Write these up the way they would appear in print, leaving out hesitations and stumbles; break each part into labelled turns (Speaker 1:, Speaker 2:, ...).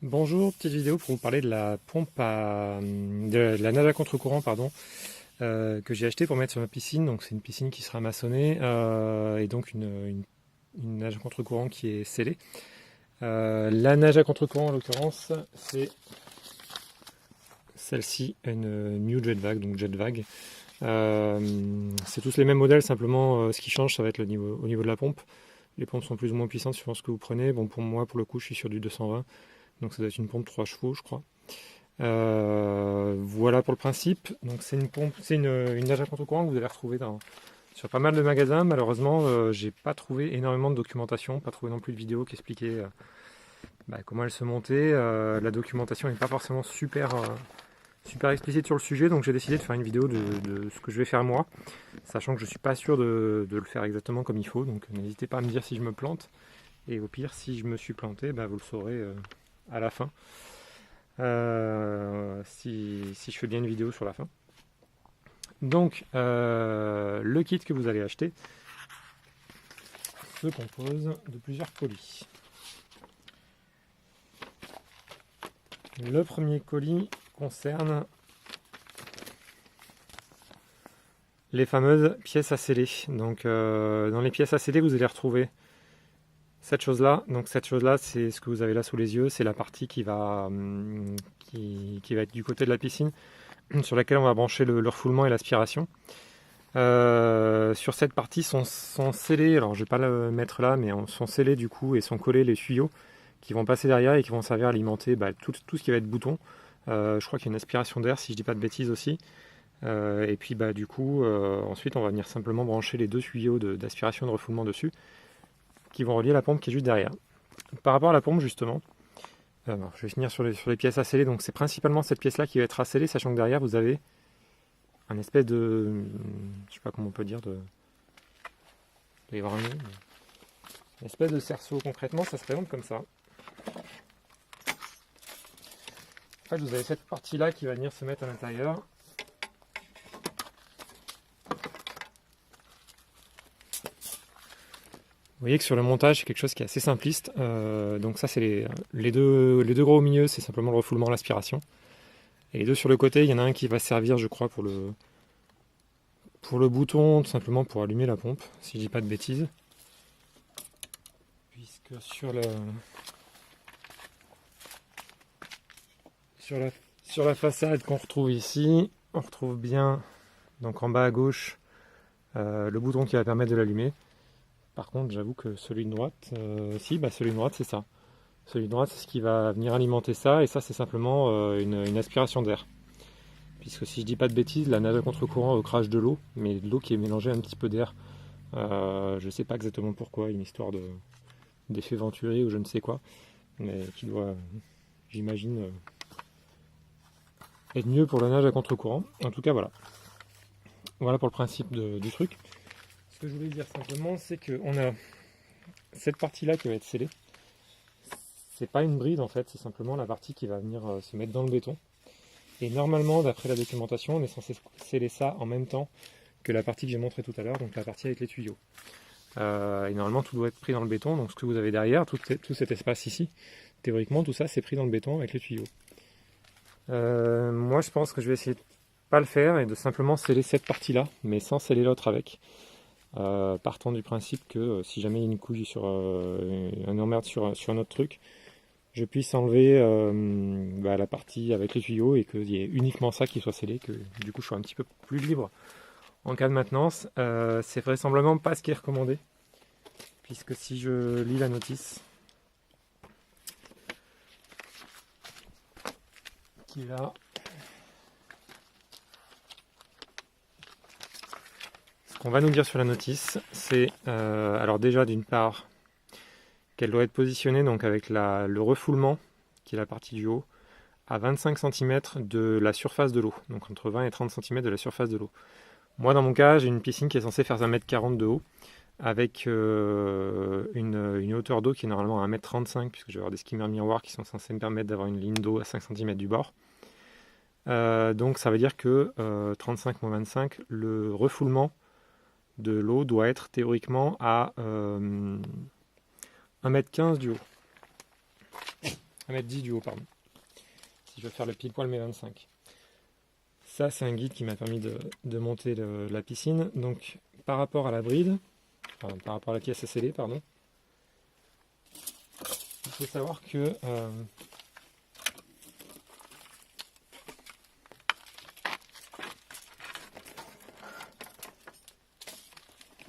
Speaker 1: Bonjour, petite vidéo pour vous parler de la de la nage à contre-courant, pardon, que j'ai acheté pour mettre sur ma piscine. Donc c'est une piscine qui sera maçonnée et donc une nage à contre-courant qui est scellée. La nage à contre-courant en l'occurrence, c'est celle-ci, une New Jetvac, donc Jetvac. C'est tous les mêmes modèles, simplement ce qui change, ça va être au niveau de la pompe. Les pompes sont plus ou moins puissantes suivant ce que vous prenez. Bon, pour moi, pour le coup, je suis sur du 220. Donc ça doit être une pompe 3 chevaux, je crois. Voilà pour le principe. Donc c'est une pompe, c'est une nage à contre-courant que vous allez retrouver sur pas mal de magasins. Malheureusement, j'ai pas trouvé énormément de documentation, pas trouvé non plus de vidéos qui expliquaient comment elle se montait. La documentation n'est pas forcément super explicite sur le sujet, donc j'ai décidé de faire une vidéo de ce que je vais faire moi, sachant que je suis pas sûr de le faire exactement comme il faut. Donc n'hésitez pas à me dire si je me plante. Et au pire, si je me suis planté, vous le saurez à la fin. Si je fais bien une vidéo sur la fin. Donc, le kit que vous allez acheter se compose de plusieurs colis. Le premier colis concerne les fameuses pièces à sceller. Donc, dans les pièces à sceller, vous allez retrouver cette chose-là. Donc, cette chose-là, c'est ce que vous avez là sous les yeux. C'est la partie qui va être du côté de la piscine, sur laquelle on va brancher le refoulement et l'aspiration. Sur cette partie sont scellés, alors je vais pas le mettre là, mais sont scellés du coup et sont collés les tuyaux qui vont passer derrière et qui vont servir à alimenter tout ce qui va être bouton. Je crois qu'il y a une aspiration d'air si je dis pas de bêtises aussi. Et puis du coup ensuite on va venir simplement brancher les deux tuyaux d'aspiration et de refoulement dessus qui vont relier la pompe qui est juste derrière. Par rapport à la pompe justement, je vais finir sur les pièces à sceller. Donc c'est principalement cette pièce là qui va être à sceller, sachant que derrière vous avez un espèce de, je sais pas comment on peut dire, une espèce de cerceau. Concrètement, ça se présente comme ça. En fait, vous avez cette partie-là qui va venir se mettre à l'intérieur. Vous voyez que sur le montage, c'est quelque chose qui est assez simpliste. Donc ça, c'est les deux gros au milieu, c'est simplement le refoulement, l'aspiration. Et les deux sur le côté, il y en a un qui va servir, je crois, pour le bouton, tout simplement pour allumer la pompe, si je dis pas de bêtises. Puisque sur la façade qu'on retrouve ici, on retrouve bien, donc en bas à gauche, le bouton qui va permettre de l'allumer. Par contre, j'avoue que celui de droite, celui de droite c'est ça. Celui de droite c'est ce qui va venir alimenter ça, et ça c'est simplement une aspiration d'air. Puisque si je dis pas de bêtises, la nage à contre-courant crache de l'eau, mais de l'eau qui est mélangée à un petit peu d'air. Je sais pas exactement pourquoi, une histoire d'effet Venturi ou je ne sais quoi, mais qui doit, j'imagine, être mieux pour la nage à contre-courant. En tout cas, voilà. Voilà pour le principe du truc. Ce que je voulais dire simplement, c'est qu'on a cette partie-là qui va être scellée. C'est pas une bride en fait, c'est simplement la partie qui va venir se mettre dans le béton. Et normalement, d'après la documentation, on est censé sceller ça en même temps que la partie que j'ai montrée tout à l'heure, donc la partie avec les tuyaux. Et normalement, tout doit être pris dans le béton. Donc ce que vous avez derrière, tout cet espace ici, théoriquement, tout ça, c'est pris dans le béton avec les tuyaux. Moi, je pense que je vais essayer de pas le faire et de simplement sceller cette partie-là, mais sans sceller l'autre avec. Partant du principe que si jamais il y a une couille sur un emmerde sur un autre truc, je puisse enlever la partie avec les tuyaux et qu'il y ait uniquement ça qui soit scellé, que du coup je sois un petit peu plus libre en cas de maintenance. C'est vraisemblablement pas ce qui est recommandé, puisque si je lis la notice qui est là, ce qu'on va nous dire sur la notice, c'est alors déjà d'une part qu'elle doit être positionnée donc avec le refoulement, qui est la partie du haut, à 25 cm de la surface de l'eau, donc entre 20 et 30 cm de la surface de l'eau. Moi dans mon cas, j'ai une piscine qui est censée faire 1,40 m de haut, avec une hauteur d'eau qui est normalement à 1,35 m, puisque je vais avoir des skimmers miroirs qui sont censés me permettre d'avoir une ligne d'eau à 5 cm du bord. Donc ça veut dire que 35 moins 25, le refoulement de l'eau doit être théoriquement à 1,15 m du haut. 1,10 m du haut, pardon. Si je veux faire le pile poil mes 25. Ça, c'est un guide qui m'a permis de monter la piscine. Donc, par rapport à la bride, enfin, par rapport à la pièce à sceller, pardon, il faut savoir que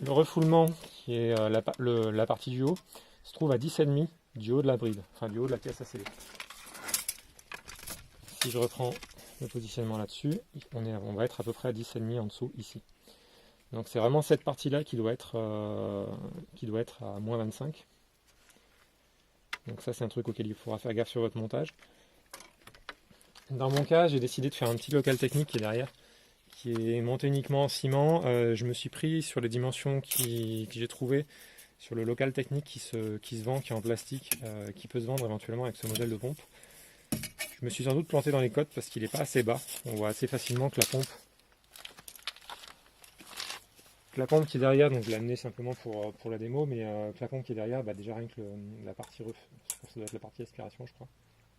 Speaker 1: le refoulement, qui est la partie du haut, se trouve à 10,5 du haut de la bride, enfin du haut de la pièce à sceller. Si je reprends le positionnement là-dessus, on va être à peu près à 10,5 en dessous ici. Donc c'est vraiment cette partie-là qui doit être à moins 25. Donc ça c'est un truc auquel il faudra faire gaffe sur votre montage. Dans mon cas, j'ai décidé de faire un petit local technique qui est derrière, qui est monté uniquement en ciment. Je me suis pris sur les dimensions que j'ai trouvées sur le local technique qui se vend, qui est en plastique, qui peut se vendre éventuellement avec ce modèle de pompe. Je me suis sans doute planté dans les côtes parce qu'il n'est pas assez bas. On voit assez facilement que la pompe qui est derrière, donc je l'ai amené simplement pour la démo, mais que la pompe qui est derrière, bah déjà rien que la partie ça doit être la partie aspiration, je crois.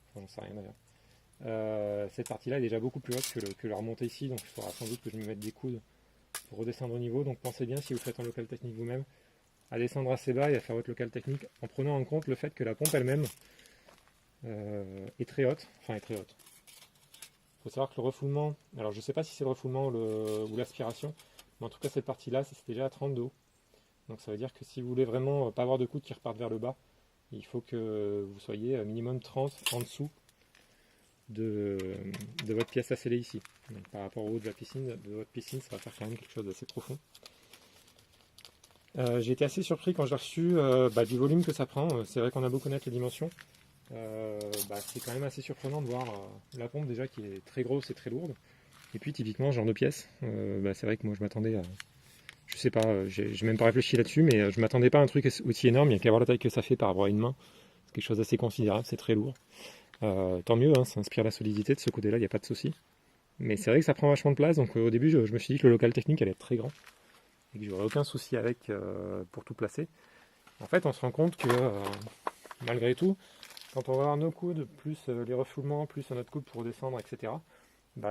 Speaker 1: Enfin, j'en sais rien d'ailleurs. Cette partie-là est déjà beaucoup plus haute que la remontée ici, donc il faudra sans doute que je me mette des coudes pour redescendre au niveau. Donc pensez bien, si vous faites un local technique vous-même, à descendre assez bas et à faire votre local technique en prenant en compte le fait que la pompe elle-même est très haute. Enfin, est très haute. Il faut savoir que le refoulement, alors je ne sais pas si c'est le refoulement ou l'aspiration, mais en tout cas cette partie-là, c'est déjà à 30 de haut. Donc ça veut dire que si vous voulez vraiment pas avoir de coudes qui repartent vers le bas, il faut que vous soyez minimum 30 en dessous de votre pièce à sceller ici. Donc, par rapport au haut de votre piscine, ça va faire quand même quelque chose d'assez profond. J'ai été assez surpris quand j'ai reçu du volume que ça prend. C'est vrai qu'on a beau connaître les dimensions. C'est quand même assez surprenant de voir la pompe déjà qui est très grosse et très lourde. Et puis typiquement ce genre de pièce, c'est vrai que moi je m'attendais à... Je sais pas, j'ai même pas réfléchi là-dessus, mais je m'attendais pas à un truc aussi énorme. Il n'y a qu'à voir la taille que ça fait par rapport à une main. C'est quelque chose d'assez considérable, c'est très lourd. Tant mieux, hein, ça inspire la solidité de ce côté-là, il n'y a pas de souci. Mais c'est vrai que ça prend vachement de place, donc au début je me suis dit que le local technique allait être très grand et que j'aurais aucun souci avec pour tout placer. En fait, on se rend compte que malgré tout, quand on va avoir nos coudes, plus les refoulements, plus un autre coude pour redescendre, etc.,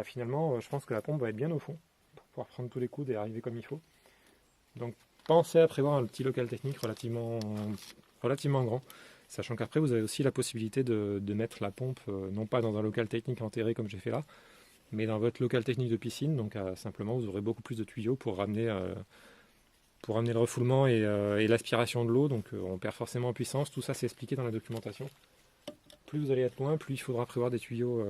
Speaker 1: finalement, je pense que la pompe va être bien au fond pour pouvoir prendre tous les coudes et arriver comme il faut. Donc pensez à prévoir un petit local technique relativement grand, sachant qu'après vous avez aussi la possibilité de mettre la pompe non pas dans un local technique enterré comme j'ai fait là, mais dans votre local technique de piscine. Donc simplement vous aurez beaucoup plus de tuyaux pour ramener le refoulement et l'aspiration de l'eau. Donc on perd forcément en puissance. Tout ça c'est expliqué dans la documentation. Plus vous allez être loin, plus il faudra prévoir des tuyaux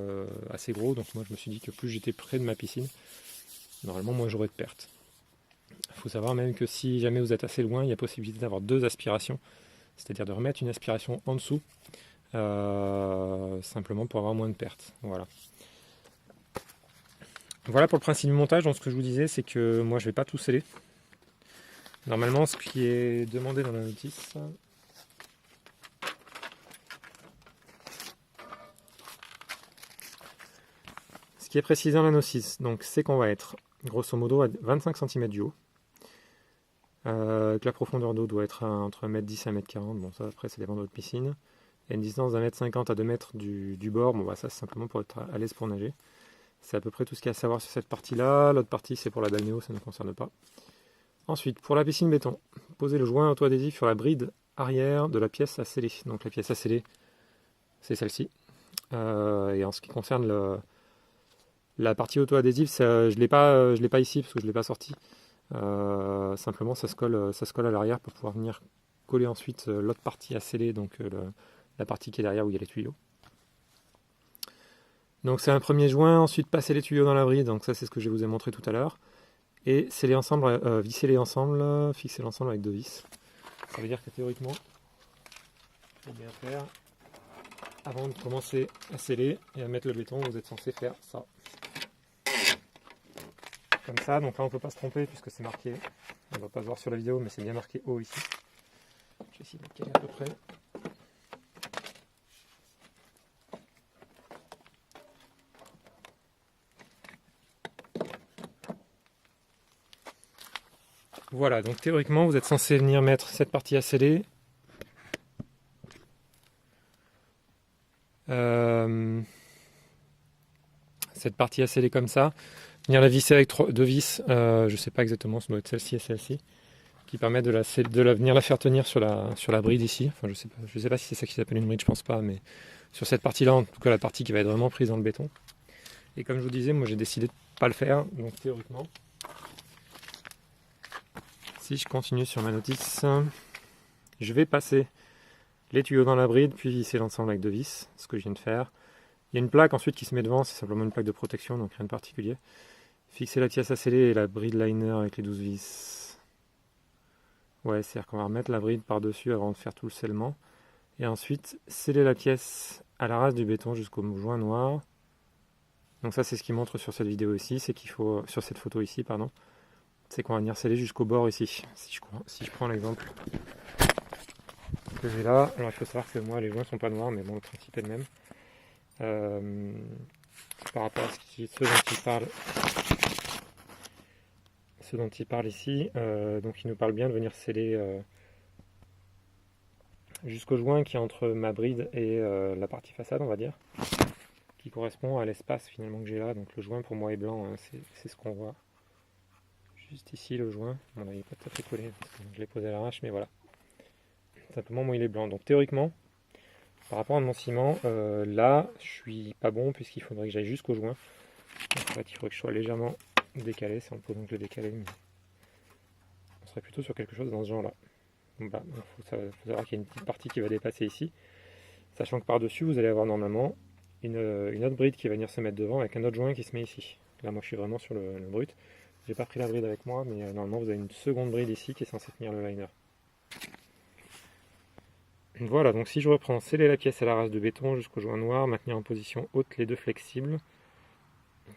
Speaker 1: assez gros. Donc moi je me suis dit que plus j'étais près de ma piscine, normalement moins j'aurais de pertes. Il faut savoir même que si jamais vous êtes assez loin, il y a possibilité d'avoir 2 aspirations, c'est-à-dire de remettre une aspiration en dessous, simplement pour avoir moins de pertes. Voilà pour le principe du montage. Donc ce que je vous disais, c'est que moi je ne vais pas tout sceller. Normalement, ce qui est demandé dans la notice, ce qui est précisé dans la notice, donc c'est qu'on va être grosso modo à 25 cm du haut. Que la profondeur d'eau doit être entre 1,10 m et 1,40 m. Bon, ça après, ça dépend de votre piscine. Il y a une distance d'1,50 m à 2 m du bord. Bon, ça c'est simplement pour être à l'aise pour nager. C'est à peu près tout ce qu'il y a à savoir sur cette partie-là. L'autre partie, c'est pour la balnéo, ça ne nous concerne pas. Ensuite, pour la piscine béton, posez le joint auto-adhésif sur la bride arrière de la pièce à sceller. Donc la pièce à sceller, c'est celle-ci. Et en ce qui concerne la partie auto-adhésif, je ne l'ai pas ici parce que je ne l'ai pas sorti. Simplement ça se colle à l'arrière pour pouvoir venir coller ensuite l'autre partie à sceller, donc la partie qui est derrière où il y a les tuyaux. Donc c'est un premier joint, ensuite passer les tuyaux dans la bride, donc ça c'est ce que je vous ai montré tout à l'heure, et sceller ensemble, visser-les ensemble, fixer l'ensemble avec 2 vis. Ça veut dire que théoriquement, il faut bien faire, avant de commencer à sceller et à mettre le béton, vous êtes censé faire ça. Comme ça, donc là on ne peut pas se tromper puisque c'est marqué, on ne va pas le voir sur la vidéo mais c'est bien marqué haut ici. Je vais essayer de caler à peu près. Voilà, donc théoriquement vous êtes censé venir mettre cette partie à sceller Cette partie à sceller comme ça. Venir la visser avec deux vis, je sais pas exactement, ça doit être celle-ci et celle-ci, qui permettent venir la faire tenir sur la bride ici. Enfin, je sais pas si c'est ça qui s'appelle une bride, je pense pas, mais sur cette partie-là, en tout cas la partie qui va être vraiment prise dans le béton. Et comme je vous disais, moi j'ai décidé de pas le faire, donc théoriquement, si je continue sur ma notice, je vais passer les tuyaux dans la bride, puis visser l'ensemble avec deux vis, ce que je viens de faire. Il y a une plaque ensuite qui se met devant, c'est simplement une plaque de protection, donc rien de particulier. Fixer la pièce à sceller et la bride liner avec les 12 vis. Ouais, c'est-à-dire qu'on va remettre la bride par-dessus avant de faire tout le scellement. Et ensuite, sceller la pièce à la race du béton jusqu'au joint noir. Donc ça, c'est ce qui montre sur cette vidéo ici, c'est qu'il faut, sur cette photo ici, pardon, c'est qu'on va venir sceller jusqu'au bord ici. Si je prends l'exemple que j'ai là, alors il faut savoir que moi, les joints sont pas noirs, mais bon, le principe est le même. Par rapport à ce dont il parle ici, donc il nous parle bien de venir sceller jusqu'au joint qui est entre ma bride et la partie façade, on va dire, qui correspond à l'espace finalement que j'ai là. Donc le joint pour moi est blanc, hein, c'est ce qu'on voit juste ici, le joint. Bon, là, il n'est pas tout à fait collé parce que je l'ai posé à l'arrache, mais voilà, simplement moi il est blanc. Donc théoriquement, par rapport à mon ciment, là je suis pas bon puisqu'il faudrait que j'aille jusqu'au joint. En fait, il faudrait que je sois légèrement décalé, c'est en peut donc le décaler, mais on serait plutôt sur quelque chose dans ce genre là. Bon, bah, faut savoir qu'il y a une petite partie qui va dépasser ici, sachant que par dessus vous allez avoir normalement une autre bride qui va venir se mettre devant avec un autre joint qui se met ici. Là moi je suis vraiment sur le brut, j'ai pas pris la bride avec moi, mais normalement vous avez une seconde bride ici qui est censée tenir le liner. Voilà, donc si je reprends, sceller la pièce à la race de béton jusqu'au joint noir, maintenir en position haute les deux flexibles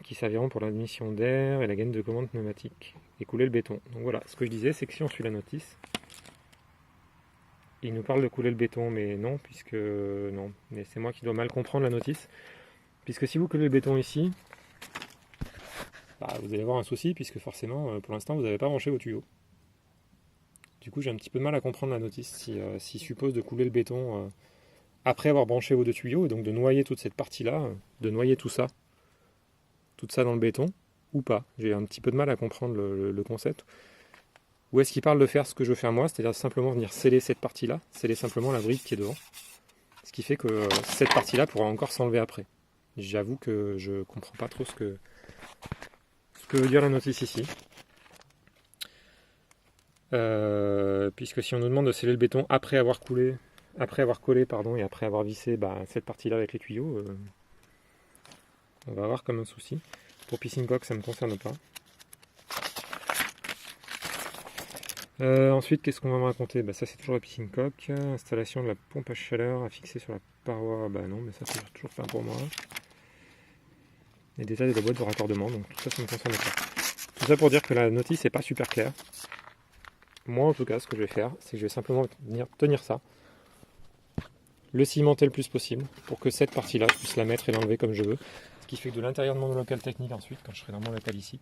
Speaker 1: qui serviront pour l'admission d'air et la gaine de commande pneumatique et couler le béton. Donc voilà, ce que je disais, c'est que si on suit la notice, il nous parle de couler le béton, mais non, puisque non, mais c'est moi qui dois mal comprendre la notice, puisque si vous coulez le béton ici, bah, vous allez avoir un souci, puisque forcément, pour l'instant, vous n'avez pas branché vos tuyaux. Du coup, j'ai un petit peu de mal à comprendre la notice, s'il suppose de couler le béton après avoir branché vos deux tuyaux, et donc de noyer toute cette partie-là, de noyer tout ça dans le béton, ou pas. J'ai un petit peu de mal à comprendre le concept. Ou est-ce qu'il parle de faire ce que je veux faire moi, c'est-à-dire simplement venir sceller cette partie-là, sceller simplement la bride qui est devant, ce qui fait que cette partie-là pourra encore s'enlever après. J'avoue que je comprends pas trop ce que veut dire la notice ici. Puisque si on nous demande de sceller le béton après avoir collé, et après avoir vissé cette partie-là avec les tuyaux, on va avoir comme un souci. Pour Piscine Cock, ça ne me concerne pas. Ensuite, qu'est-ce qu'on va me raconter? Ça, c'est toujours la Piscine Cock. Installation de la pompe à chaleur à fixer sur la paroi. Non, mais ça, c'est toujours pas pour moi. Les détails de la boîte de raccordement, donc tout ça, ça ne me concerne pas. Tout ça pour dire que la notice n'est pas super claire. Moi, en tout cas, ce que je vais faire, c'est que je vais simplement venir tenir ça, le cimenter le plus possible, pour que cette partie-là, je puisse la mettre et l'enlever comme je veux. Ce qui fait que de l'intérieur de mon local technique, ensuite, quand je serai dans mon local ici,